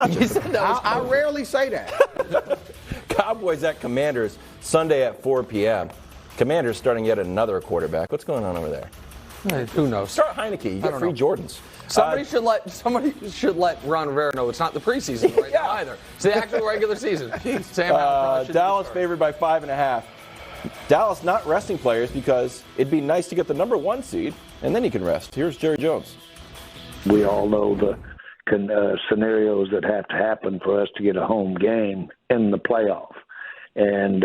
You said that was I rarely say that. Cowboys at Commanders, Sunday at 4 p.m. Commanders starting yet another quarterback. What's going on over there? Who knows? Start Heineke. You get free Jordans. Somebody should let Ron Rivera know it's not the preseason right now either. It's the actual regular season. Dallas favored by 5.5. Dallas not resting players because it'd be nice to get the number 1 seed, and then you can rest. Here's Jerry Jones. We all know the scenarios that have to happen for us to get a home game in the playoff. And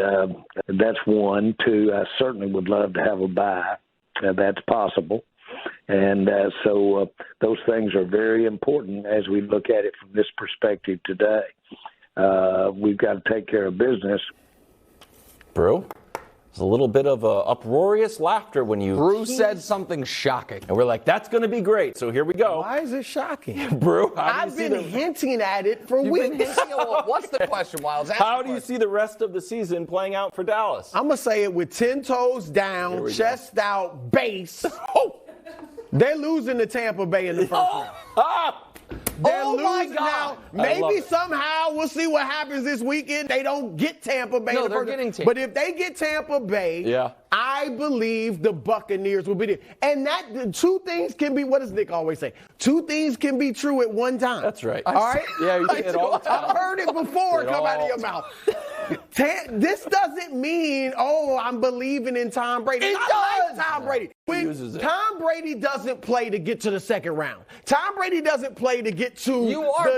that's one. Two, I certainly would love to have a bye. That's possible. And so those things are very important as we look at it from this perspective today. We've got to take care of business. Brew? There's a little bit of uproarious laughter when you... Brew said something shocking. And we're like, that's going to be great. So here we go. Why is it shocking? Brew, I've been hinting at it for weeks. What's the question, Wiles? How do you see the rest of the season playing out for Dallas? I'm going to say it with 10 toes down, chest out, base. They're losing to Tampa Bay in the first round. They're losing now. Maybe somehow we'll see what happens this weekend. They don't get Tampa Bay. No, they're getting Tampa. But if they get Tampa Bay, I believe the Buccaneers will be there. And that two things can be, what does Nick always say? Two things can be true at one time. That's right. All right? Yeah, you say it all the time. I've heard it before come out of your mouth. This doesn't mean, I'm believing in Tom Brady. It does. Like Tom Brady. Tom Brady doesn't play to get to the second round. Tom Brady doesn't play to get to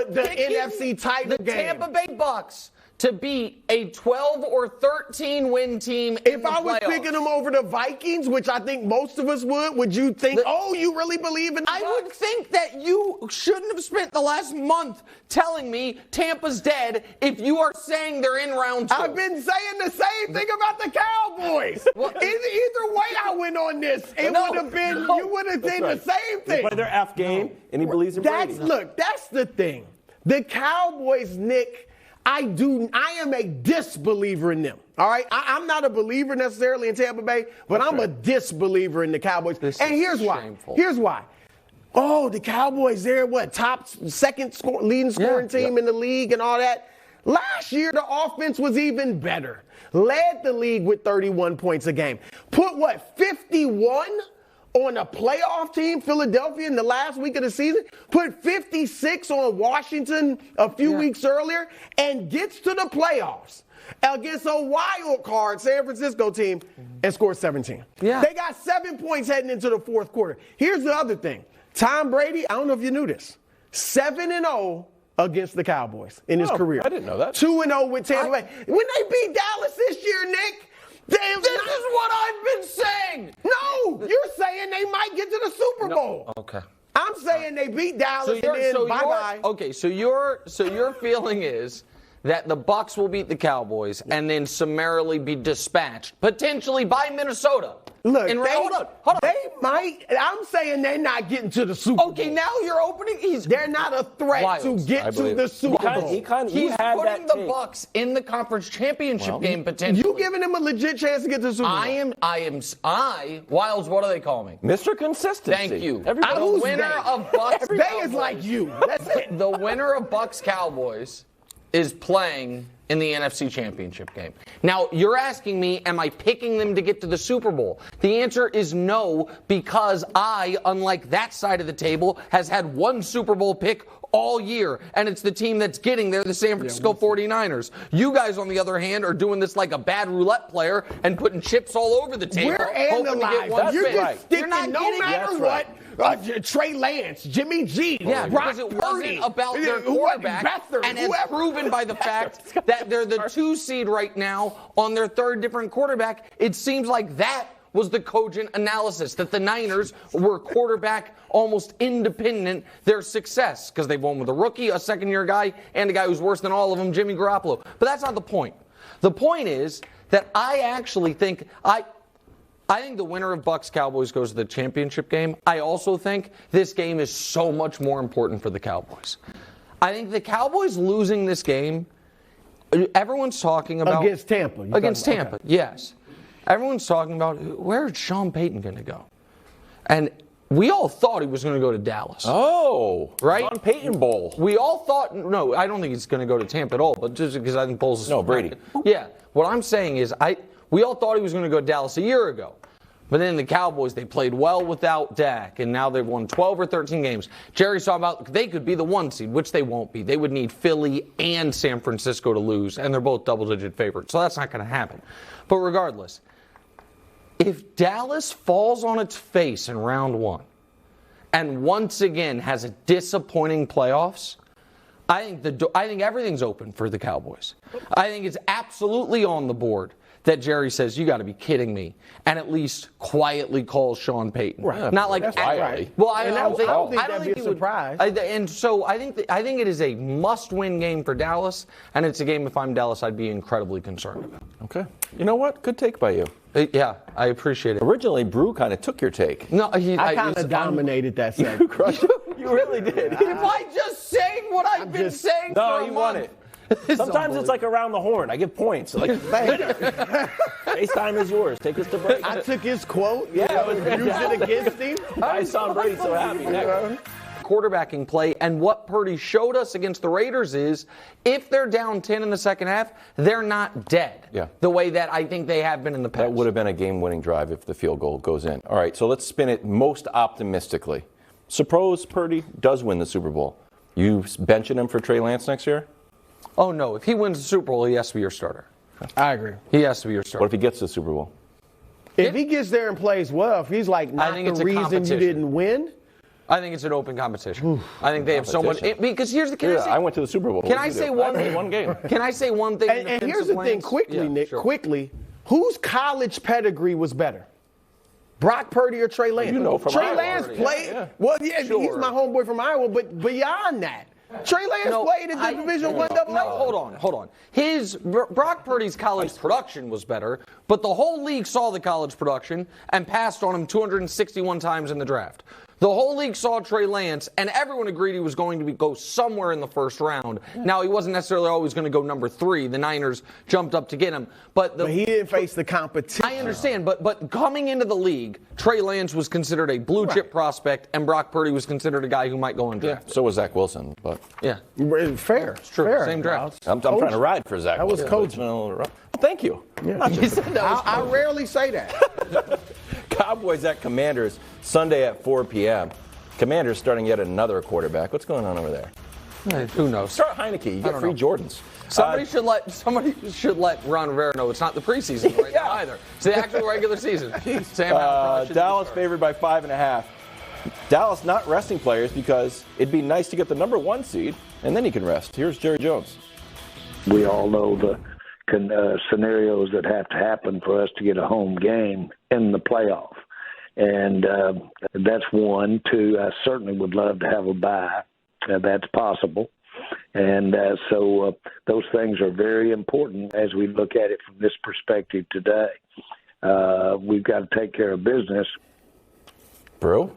the NFC title game. The Tampa Bay Bucs to beat a 12 or 13 win team in If I was picking them over the Vikings, which I think most of us would you think, you really believe in the Bucs? I would think that you shouldn't have spent the last month telling me Tampa's dead if you are saying they're in round 2. I've been saying the same thing about the Cowboys. Either way I went on this, it would have been, you would have said the same thing. They play their F game, and he believes in Brady. Look, that's the thing. The Cowboys, Nick, I am a disbeliever in them. All right? I'm not a believer necessarily in Tampa Bay, but I'm a disbeliever in the Cowboys. And here's why. Shameful. Here's why. The Cowboys, they're second leading scoring team in the league and all that. Last year, the offense was even better. Led the league with 31 points a game. Put 51 on a playoff team, Philadelphia, in the last week of the season, put 56 on Washington a few weeks earlier, and gets to the playoffs against a wild card San Francisco team and scores 17. Yeah. They got 7 points heading into the fourth quarter. Here's the other thing. Tom Brady, I don't know if you knew this, 7-0 against the Cowboys in his career. I didn't know that. 2-0 with Tampa Bay. When they beat Dallas this year, Nick, this is what I've been saying. No, you're saying they might get to the Super Bowl. No. Okay. I'm saying they beat Dallas and then bye-bye. Okay, so your feeling is that the Bucs will beat the Cowboys and then summarily be dispatched, potentially by Minnesota. Look, hold on. They might. I'm saying they're not getting to the Super Bowl. Okay, now you're opening. They're not a threat to get to the Super Bowl. He's putting the Bucs in the conference championship game potentially. You giving them a legit chance to get to the Super Bowl? Wiles, what do they call me? Mr. Consistency. Thank you. The winner of Bucs. They is like you. That's it. The winner of Bucs Cowboys is playing in the NFC Championship game. Now, you're asking me, am I picking them to get to the Super Bowl? The answer is no, because I, unlike that side of the table, has had one Super Bowl pick all year, and it's the team that's getting there, the San Francisco 49ers. You guys, on the other hand, are doing this like a bad roulette player and putting chips all over the table. We're analyzing. You're just sticking, no matter what. Trey Lance, Jimmy G, Brock because it Purdy, wasn't about their quarterback, and it's proven by the fact that they're the 2 seed right now on their third different quarterback. It seems like that was the cogent analysis, that the Niners were quarterback almost independent their success, because they've won with a rookie, a second-year guy, and a guy who's worse than all of them, Jimmy Garoppolo. But that's not the point. The point is that I actually think I think the winner of Bucs Cowboys goes to the championship game. I also think this game is so much more important for the Cowboys. I think the Cowboys losing this game, everyone's talking about against Tampa. Against Tampa, yes. Everyone's talking about where's Sean Payton going to go? And We all thought he was going to go to Dallas. Oh, right? Sean Payton Bowl. We all thought, no, I don't think he's going to go to Tampa at all, but just because I think Bowles is. No, Brady. Yeah. What I'm saying is, we all thought he was going to go to Dallas a year ago. But then the Cowboys, they played well without Dak, and now they've won 12 or 13 games. Jerry's talking about they could be the 1 seed, which they won't be. They would need Philly and San Francisco to lose, and they're both double-digit favorites. So that's not going to happen. But regardless, if Dallas falls on its face in round 1 and once again has a disappointing playoffs, I think everything's open for the Cowboys. I think it's absolutely on the board that Jerry says, you got to be kidding me, and at least quietly calls Sean Payton. Right. Not like quietly. Well, I don't think that'd be a surprise. And so I think it is a must-win game for Dallas, and it's a game if I'm Dallas I'd be incredibly concerned about. Okay. You know what? Good take by you. Yeah, I appreciate it. Originally, Brew kind of took your take. No, I kind of dominated that segment. Crushed it. You really did. Am I just saying what I've been saying No, for a you month? won it. Sometimes it's like around the horn. I give points. Like, FaceTime is yours. Take us to break. I took his quote, Yeah, used it against him. I saw Brady so happy. Quarterbacking play, and what Purdy showed us against the Raiders is if they're down 10 in the second half, they're not dead. Yeah. The way that I think they have been in the past. That would have been a game-winning drive if the field goal goes in. All right, so let's spin it most optimistically. Suppose Purdy does win the Super Bowl. You benching him for Trey Lance next year? Oh, no. If he wins the Super Bowl, he has to be your starter. I agree. He has to be your starter. What if he gets the Super Bowl? If he gets there and plays well, if he's like not think the it's a reason competition. you didn't win. I think it's an open competition. I think they have so much. Because here's the case. I went to the Super Bowl. Can I say one thing? One game. Can I say one thing? And here's the thing, quickly, Nick, quickly. Whose college pedigree was better? Brock Purdy or Trey Lance? You know from Trey Iowa Lance already. played. Yeah. Well, yeah, Sure. he's my homeboy from Iowa, but beyond that, Trey Lance played at the Division I double. No, hold on. Brock Purdy's college production was better, but the whole league saw the college production and passed on him 261 times in the draft. The whole league saw Trey Lance, and everyone agreed he was going to go somewhere in the first round. Now, he wasn't necessarily always going to go number 3. The Niners jumped up to get him. But he didn't face the competition. I understand, but coming into the league, Trey Lance was considered a blue-chip prospect, and Brock Purdy was considered a guy who might go undrafted. So was Zach Wilson, but Yeah. Fair. It's true. Fair. Same draft. I'm trying to ride for Zach. That was Wilson. coaching. Thank you. Yeah. I rarely say that. Cowboys at Commanders Sunday at 4 p.m. Commanders starting yet another quarterback. What's going on over there? Who knows? Start Heineke. You get free Jordans. Somebody should let Ron Rivera know it's not the preseason right now either. It's the actual regular season. Dallas favored by 5.5. Dallas not resting players because it'd be nice to get the number 1 seed, and then you can rest. Here's Jerry Jones. We all know the scenarios that have to happen for us to get a home game in the playoff. And that's 1. 2, I certainly would love to have a bye. That's possible. And so those things are very important as we look at it from this perspective today. We've got to take care of business. Bro?